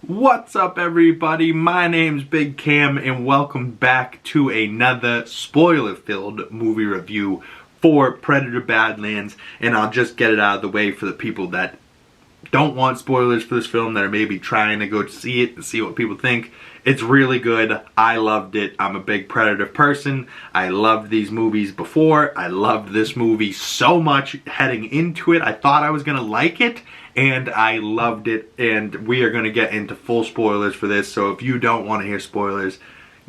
What's up, everybody? My name's Big Cam and welcome back to another spoiler-filled movie review for Predator Badlands. And I'll just get it out of the way for the people that don't want spoilers for this film, that are maybe trying to go see it and see what people think. It's really good. I loved it. I'm a big Predator person. I loved these movies before. I loved this movie so much heading into it. I thought I was going to like it, and I loved it. And we are going to get into full spoilers for this, so if you don't want to hear spoilers,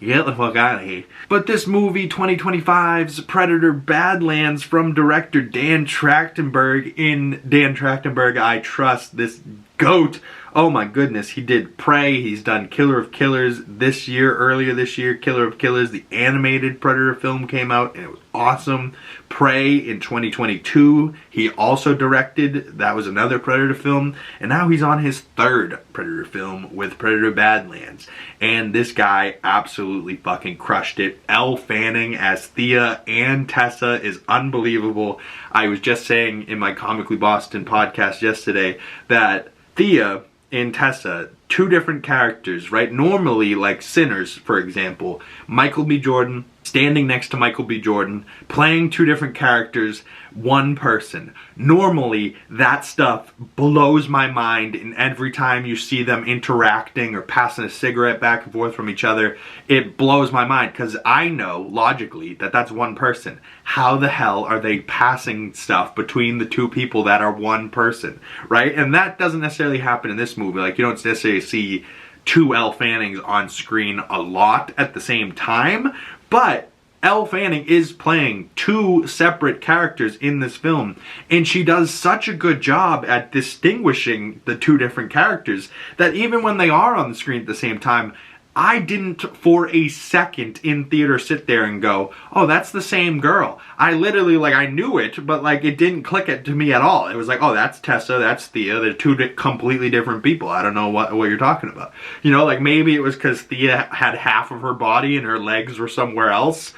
get the fuck out of here. But this movie, 2025's Predator Badlands, from director Dan Trachtenberg. In Dan Trachtenberg, I trust. This GOAT. Oh my goodness, he did Prey, he's done Killer of Killers this year, earlier this year. Killer of Killers, the animated Predator film, came out and it was awesome. Prey in 2022, he also directed. That was another Predator film. And now he's on his third Predator film with Predator Badlands. And this guy absolutely fucking crushed it. Elle Fanning as Thia and Tessa is unbelievable. I was just saying in my Comically Boston podcast yesterday that Thia and Tessa, two different characters, right? Normally, like Sinners, for example, Michael B. Jordan standing next to Michael B. Jordan, playing two different characters, one person. Normally, that stuff blows my mind, and every time you see them interacting or passing a cigarette back and forth from each other, it blows my mind, because I know, logically, that that's one person. How the hell are they passing stuff between the two people that are one person, right? And that doesn't necessarily happen in this movie. Like, you don't necessarily see two Elle Fannings on screen a lot at the same time, but Elle Fanning is playing two separate characters in this film, and she does such a good job at distinguishing the two different characters that even when they are on the screen at the same time, I didn't for a second in theater sit there and go, oh, that's the same girl. I literally, like, I knew it, but, like, it didn't click it to me at all. It was like, oh, that's Tessa, that's Thea. They're two completely different people. I don't know what you're talking about. You know, like, maybe it was because Thea had half of her body and her legs were somewhere else.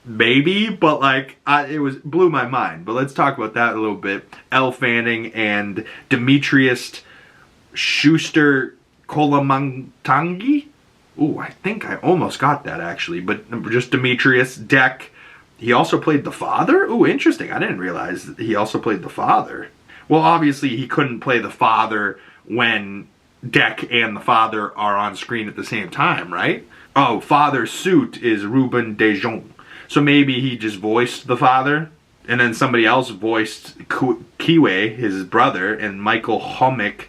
Maybe, but, like, it blew my mind. But let's talk about that a little bit. Elle Fanning and Demetrius Schuster-Koloamatangi. Ooh, I think I almost got that, actually. But just Demetrius. Deck. He also played the father? Ooh, interesting. I didn't realize that he also played the father. Well, obviously, he couldn't play the father when Deck and the father are on screen at the same time, right? Oh, father's suit is Ruben Dejon. So maybe he just voiced the father, and then somebody else voiced Kiwe, his brother, and Michael Homick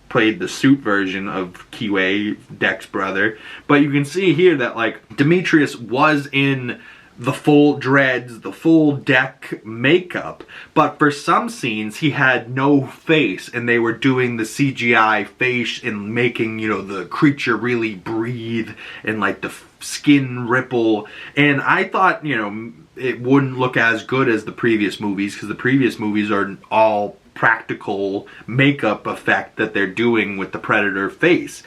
played the suit version of Kiwe, Deck's brother. But you can see here that, like, Demetrius was in the full dreads, the full Deck makeup, but for some scenes he had no face, and they were doing the CGI face and making, you know, the creature really breathe and, like, the skin ripple. And I thought, you know, it wouldn't look as good as the previous movies, because the previous movies are all practical makeup effect that they're doing with the Predator face.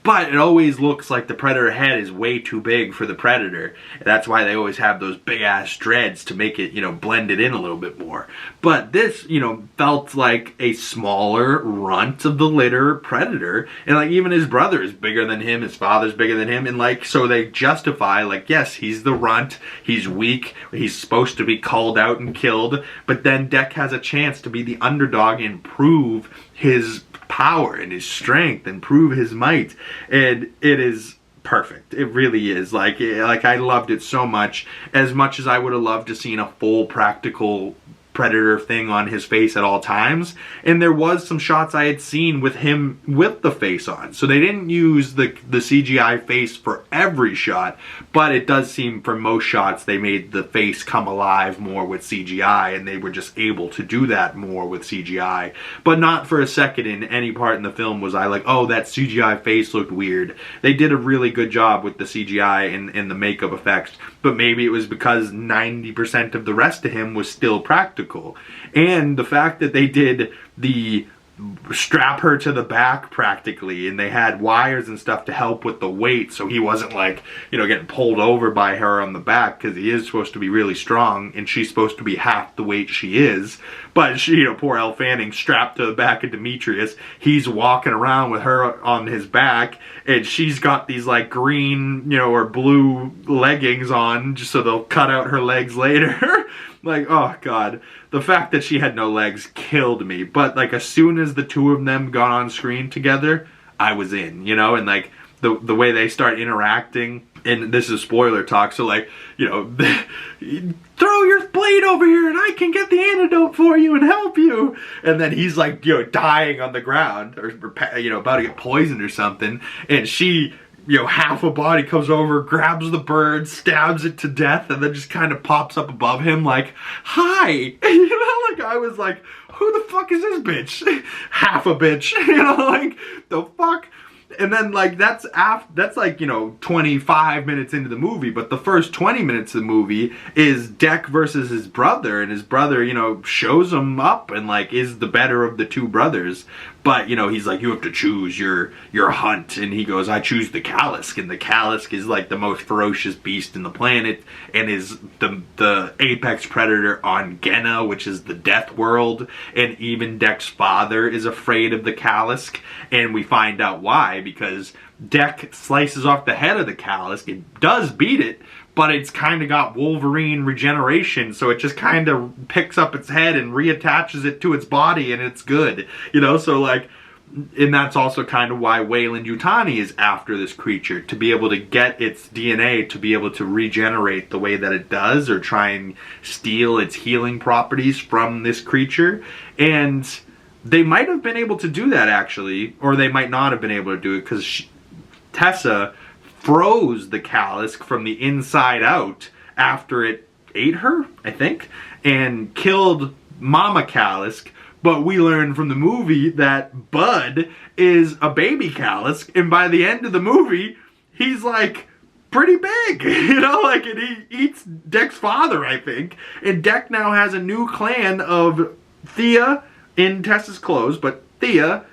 But it always looks like the Predator head is way too big for the Predator. That's why they always have those big ass dreads to make it, you know, blend it in a little bit more. But this, you know, felt like a smaller runt of the litter Predator. And, like, even his brother is bigger than him, his father's bigger than him. And, like, so they justify, like, yes, he's the runt, he's weak, he's supposed to be called out and killed. But then Deck has a chance to be the underdog and prove his power and his strength and prove his might, and it is perfect. It really is. Like I loved it so much as I would have loved to seen a full practical Predator thing on his face at all times. And there was some shots I had seen with him with the face on, so they didn't use the CGI face for every shot, but it does seem for most shots they made the face come alive more with CGI, and they were just able to do that more with CGI. But not for a second in any part in the film was I like, oh, that CGI face looked weird. They did a really good job with the CGI and the makeup effects, but maybe it was because 90% of the rest of him was still practical. And the fact that they did the strap her to the back practically, and they had wires and stuff to help with the weight, so he wasn't like, you know, getting pulled over by her on the back, because he is supposed to be really strong and she's supposed to be half the weight she is. But she, you know, poor Elle Fanning strapped to the back of Demetrius, he's walking around with her on his back, and she's got these like green, you know, or blue leggings on just so they'll cut out her legs later. Like, oh god, the fact that she had no legs killed me. But like, as soon as the two of them got on screen together, I was in, you know. And like the way they start interacting, and this is spoiler talk, so like, you know, throw your blade over here and I can get the antidote for you and help you. And then he's like, you know, dying on the ground, or you know, about to get poisoned or something, and she, you know, half a body comes over, grabs the bird, stabs it to death, and then just kind of pops up above him like, hi! You know, like, I was like, who the fuck is this bitch? Half a bitch, you know, like, the fuck? And then, like, that's like, you know, 25 minutes into the movie, but the first 20 minutes of the movie is Deck versus his brother, and his brother, you know, shows him up and, like, is the better of the two brothers. But, you know, he's like, you have to choose your hunt, and he goes, I choose the Callisk, and the Callisk is, like, the most ferocious beast in the planet, and is the apex predator on Genna, which is the death world, and even Deck's father is afraid of the Callisk, and we find out why, because Deck slices off the head of the Callisk. It does beat it, but it's kind of got Wolverine regeneration, so it just kind of picks up its head and reattaches it to its body, and it's good. You know, so like, and that's also kind of why Weyland-Yutani is after this creature, to be able to get its DNA to be able to regenerate the way that it does, or try and steal its healing properties from this creature. And they might have been able to do that, actually, or they might not have been able to do it, because Tessa froze the Callisk from the inside out after it ate her, I think, and killed Mama Callisk. But we learned from the movie that Bud is a baby Callisk, and by the end of the movie, he's like pretty big, you know, like, and he eats Deck's father, I think. And Deck now has a new clan of Thia in Tessa's clothes, but Thia,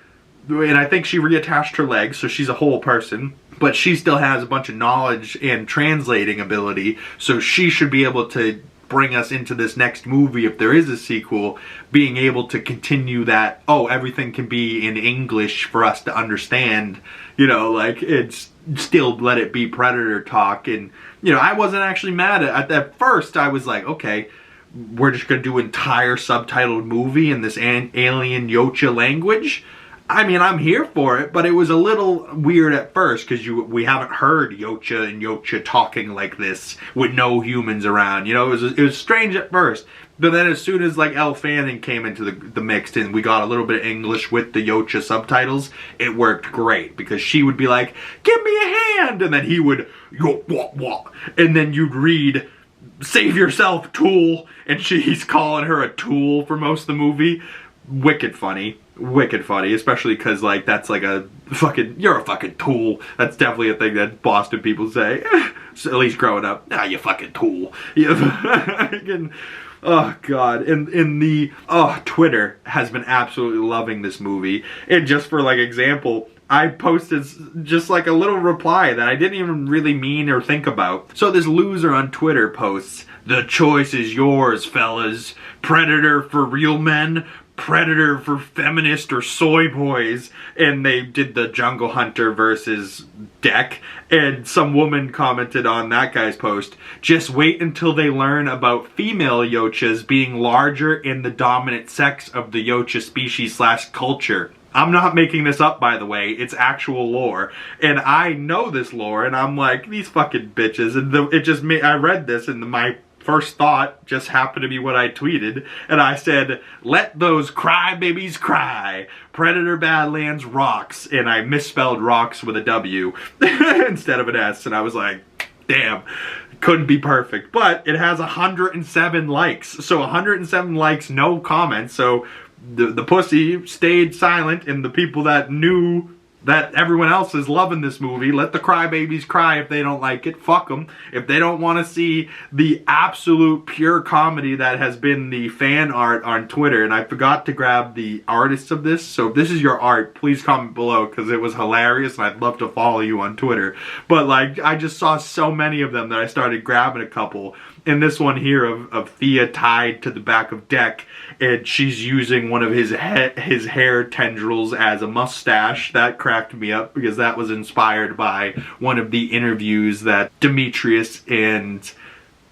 and I think she reattached her legs, so she's a whole person. But she still has a bunch of knowledge and translating ability, so she should be able to bring us into this next movie, if there is a sequel, being able to continue that, oh, everything can be in English for us to understand, you know, like, it's still let it be Predator talk. And, you know, I wasn't actually mad at first. I was like, okay, we're just gonna do entire subtitled movie in this alien Yautja language. I mean, I'm here for it, but it was a little weird at first, because we haven't heard Yautja and Yautja talking like this with no humans around. You know, it was strange at first, but then as soon as like Elle Fanning came into the mix, and we got a little bit of English with the Yautja subtitles, it worked great, because she would be like, "Give me a hand," and then he would yo wah wah, and then you'd read, "Save yourself, tool," and he's calling her a tool for most of the movie. Wicked funny, especially because, like, that's like a fucking, you're a fucking tool. That's definitely a thing that Boston people say, so at least growing up. Nah, you fucking tool. Oh god, Twitter has been absolutely loving this movie. And just for like example, I posted just like a little reply that I didn't even really mean or think about. So this loser on Twitter posts, "The choice is yours, fellas. Predator for real men, Predator for feminist or soy boys." And they did the Jungle Hunter versus Deck, and some woman commented on that guy's post, "Just wait until they learn about female Yautjas being larger in the dominant sex of the Yautja species / culture." I'm not making this up, by the way. It's actual lore. And I know this lore, and I'm like, these fucking bitches. And I read this, and my first thought just happened to be what I tweeted, and I said, "Let those crybabies cry. Predator Badlands rocks," and I misspelled rocks with a W instead of an S, and I was like, damn, couldn't be perfect. But it has 107 likes, so 107 likes, no comments, so the pussy stayed silent, and the people that knew that everyone else is loving this movie. Let the crybabies cry if they don't like it. Fuck them. If they don't want to see the absolute pure comedy that has been the fan art on Twitter, and I forgot to grab the artists of this, so if this is your art, please comment below, because it was hilarious and I'd love to follow you on Twitter. But like, I just saw so many of them that I started grabbing a couple. And this one here of Thea tied to the back of Deck, and she's using one of his hair tendrils as a mustache. That cracked me up, because that was inspired by one of the interviews that Demetrius and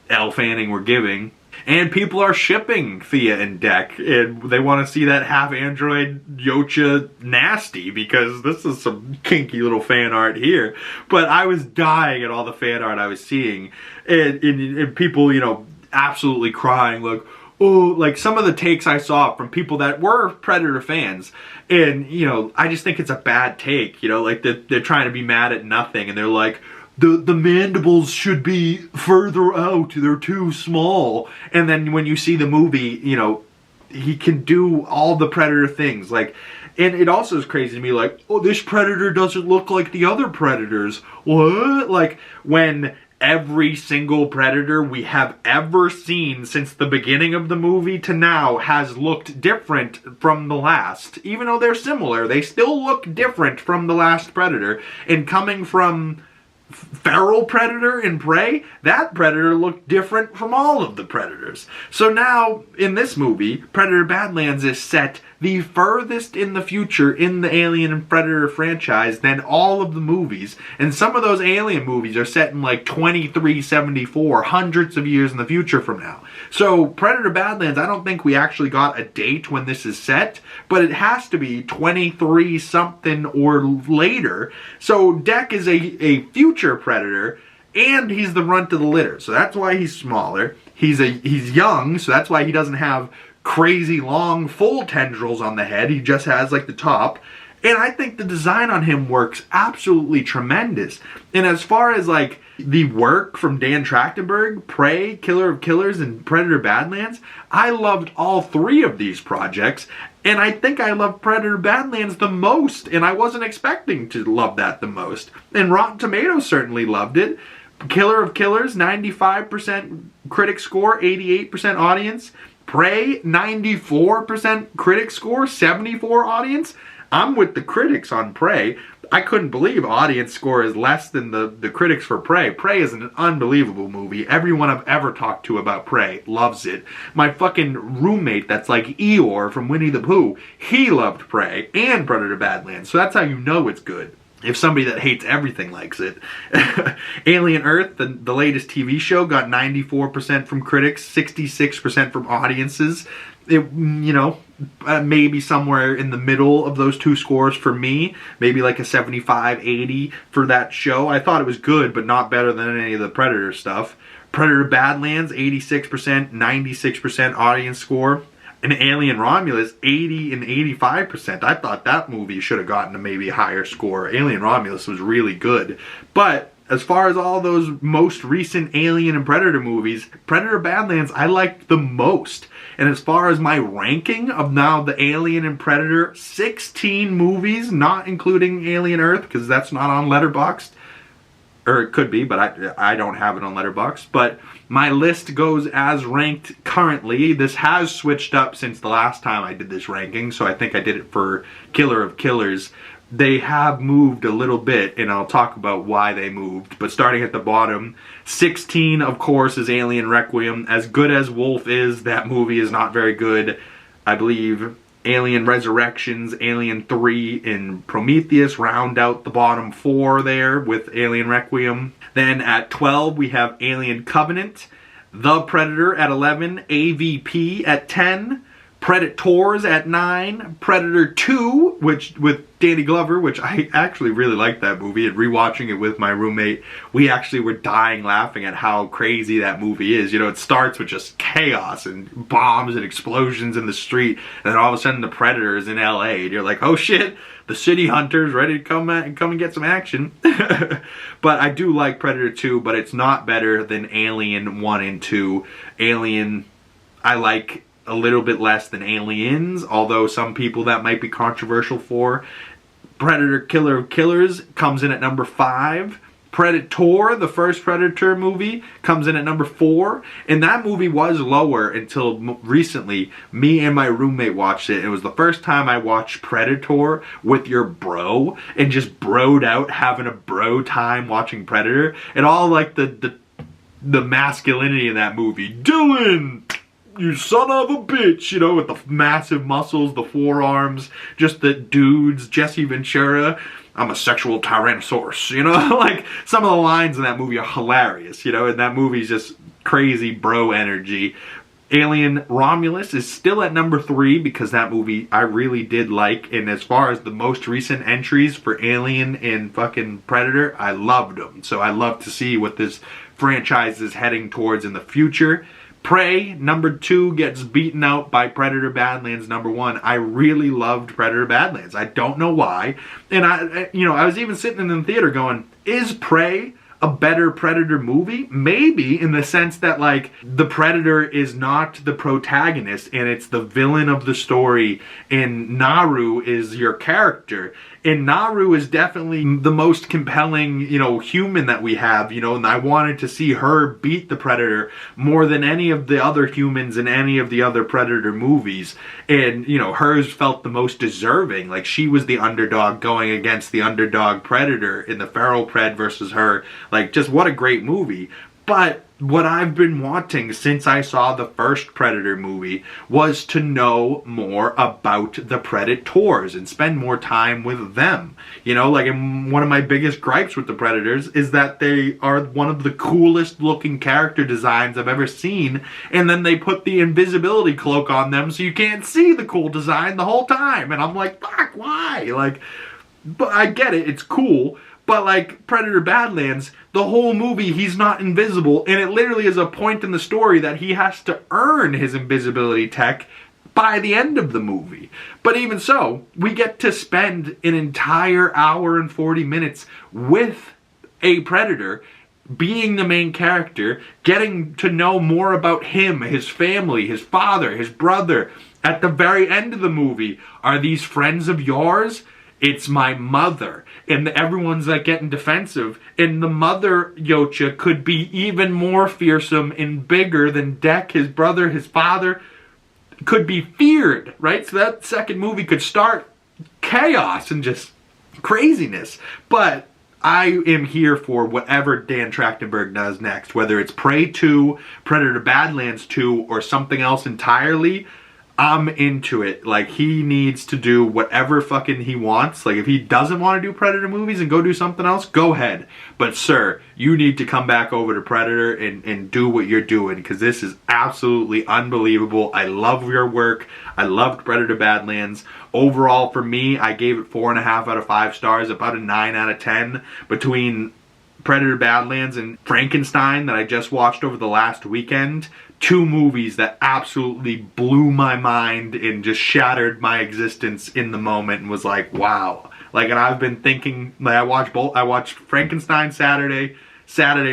Elle Fanning were giving. And people are shipping Thea and Deck, and they want to see that half-android Yautja nasty, because this is some kinky little fan art here. But I was dying at all the fan art I was seeing, and people, you know, absolutely crying, like, oh, like some of the takes I saw from people that were Predator fans, and, you know, I just think it's a bad take, you know, like they're trying to be mad at nothing, and they're like, the mandibles should be further out, they're too small. And then when you see the movie, you know, he can do all the Predator things. Like, and it also is crazy to me, like, oh, this Predator doesn't look like the other Predators. What? Like, when every single Predator we have ever seen since the beginning of the movie to now has looked different from the last. Even though they're similar, they still look different from the last Predator. And coming from feral Predator in Prey, that Predator looked different from all of the Predators. So now, in this movie, Predator Badlands is set the furthest in the future in the Alien and Predator franchise than all of the movies. And some of those Alien movies are set in like 2374, hundreds of years in the future from now. So Predator Badlands, I don't think we actually got a date when this is set, but it has to be 23 something or later. So Deck is a future Predator, and he's the runt of the litter. So that's why he's smaller. He's young, so that's why he doesn't have crazy long full tendrils on the head. He just has like the top. And I think the design on him works absolutely tremendous. And as far as like the work from Dan Trachtenberg, Prey, Killer of Killers, and Predator Badlands, I loved all three of these projects. And I think I love Predator Badlands the most, and I wasn't expecting to love that the most. And Rotten Tomatoes certainly loved it. Killer of Killers, 95% critic score, 88% audience. Prey, 94% critic score, 74 audience. I'm with the critics on Prey. I couldn't believe audience score is less than the critics for Prey. Prey is an unbelievable movie. Everyone I've ever talked to about Prey loves it. My fucking roommate that's like Eeyore from Winnie the Pooh, he loved Prey and Predator Badlands. So that's how you know it's good, if somebody that hates everything likes it. Alien Earth, the latest TV show, got 94% from critics, 66% from audiences. It, you know, maybe somewhere in the middle of those two scores for me. Maybe like a 75-80 for that show. I thought it was good, but not better than any of the Predator stuff. Predator Badlands, 86%, 96% audience score. And Alien Romulus, 80 and 85%. I thought that movie should have gotten a maybe higher score. Alien Romulus was really good. But as far as all those most recent Alien and Predator movies, Predator Badlands I liked the most. And as far as my ranking of now the Alien and Predator 16 movies, not including Alien Earth, because that's not on Letterboxd, or it could be, but I don't have it on Letterboxd. But my list goes as ranked currently. This has switched up since the last time I did this ranking, so I think I did it for Killer of Killers. They have moved a little bit, and I'll talk about why they moved. But starting at the bottom, 16, of course, is Alien Requiem. As good as Wolf is, that movie is not very good. I believe Alien Resurrections, Alien 3, and Prometheus round out the bottom 4 there with Alien Requiem. Then at 12, we have Alien Covenant, The Predator at 11, AVP at 10, Predators at 9, Predator 2, which with Danny Glover, which I actually really liked that movie, and rewatching it with my roommate, we actually were dying laughing at how crazy that movie is. You know, it starts with just chaos and bombs and explosions in the street, and then all of a sudden the Predator is in LA, and you're like, oh shit, the city hunter's ready to come and get some action. But I do like Predator 2, but it's not better than Alien 1 and 2. Alien, I like a little bit less than Aliens, although some people that might be controversial for. Predator Killer of Killers comes in at number 5. Predator, the first Predator movie, comes in at number 4. And that movie was lower until recently. Me and my roommate watched it. It was the first time I watched Predator with your bro and just broed out, having a bro time watching Predator. And all like the masculinity in that movie. Dylan! You son of a bitch, you know, with the massive muscles, the forearms, just the dudes, Jesse Ventura, I'm a sexual tyrannosaurus, you know, like some of the lines in that movie are hilarious, you know, and that movie's just crazy bro energy. Alien Romulus is still at number 3 because that movie I really did like, and as far as the most recent entries for Alien and fucking Predator, I loved them, so I love to see what this franchise is heading towards in the future. Prey, number 2, gets beaten out by Predator Badlands, number 1. I really loved Predator Badlands. I don't know why. And I was even sitting in the theater going, is Prey a better Predator movie? Maybe, in the sense that, like, the Predator is not the protagonist and it's the villain of the story, and Naru is your character. And Naru is definitely the most compelling, you know, human that we have, you know, and I wanted to see her beat the Predator more than any of the other humans in any of the other Predator movies. And, you know, hers felt the most deserving. Like, she was the underdog going against the underdog Predator in the feral pred versus her. Like, just what a great movie. But what I've been wanting since I saw the first Predator movie was to know more about the Predators and spend more time with them. You know, like, and one of my biggest gripes with the Predators is that they are one of the coolest looking character designs I've ever seen, and then they put the invisibility cloak on them so you can't see the cool design the whole time. And I'm like, fuck, why? Like, but I get it, it's cool. But like Predator Badlands, the whole movie he's not invisible, and it literally is a point in the story that he has to earn his invisibility tech by the end of the movie. But even so, we get to spend an entire hour and 40 minutes with a Predator, being the main character, getting to know more about him, his family, his father, his brother. At the very end of the movie, are these friends of yours? It's my mother. And everyone's like getting defensive. And the mother, Yautja, could be even more fearsome and bigger than Deck, his brother, his father, could be feared, right? So that second movie could start chaos and just craziness. But I am here for whatever Dan Trachtenberg does next. Whether it's Prey 2, Predator Badlands 2, or something else entirely, I'm into it. Like, he needs to do whatever fucking he wants. Like, if he doesn't want to do Predator movies and go do something else, go ahead. But sir, you need to come back over to Predator and do what you're doing, because this is absolutely unbelievable. I love your work. I loved Predator Badlands. Overall, for me, I gave it 4.5 out of 5 stars, about a 9 out of 10. Between Predator Badlands and Frankenstein that I just watched over the last weekend, 2 movies that absolutely blew my mind and just shattered my existence in the moment, and was like, wow. Like, and I've been thinking, like, I watched Frankenstein Saturday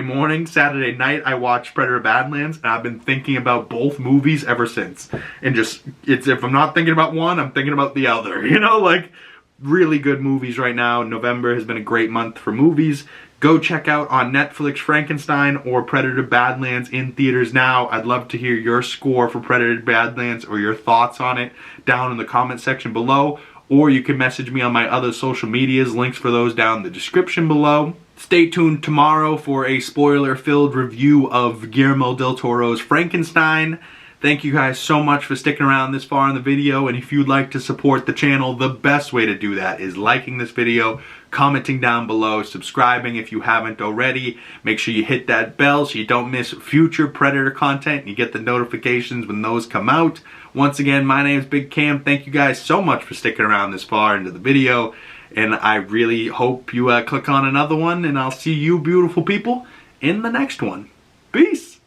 morning, Saturday night I watched Predator Badlands, and I've been thinking about both movies ever since. And just, if I'm not thinking about one, I'm thinking about the other, you know, like, really good movies right now. November has been a great month for movies. Go check out on Netflix Frankenstein or Predator Badlands in theaters now. I'd love to hear your score for Predator Badlands or your thoughts on it down in the comment section below. Or you can message me on my other social medias. Links for those down in the description below. Stay tuned tomorrow for a spoiler-filled review of Guillermo del Toro's Frankenstein. Thank you guys so much for sticking around this far in the video, and if you'd like to support the channel, the best way to do that is liking this video, commenting down below, subscribing if you haven't already. Make sure you hit that bell so you don't miss future Predator content and you get the notifications when those come out. Once again, my name is Big Cam. Thank you guys so much for sticking around this far into the video, and I really hope you click on another one, and I'll see you beautiful people in the next one. Peace!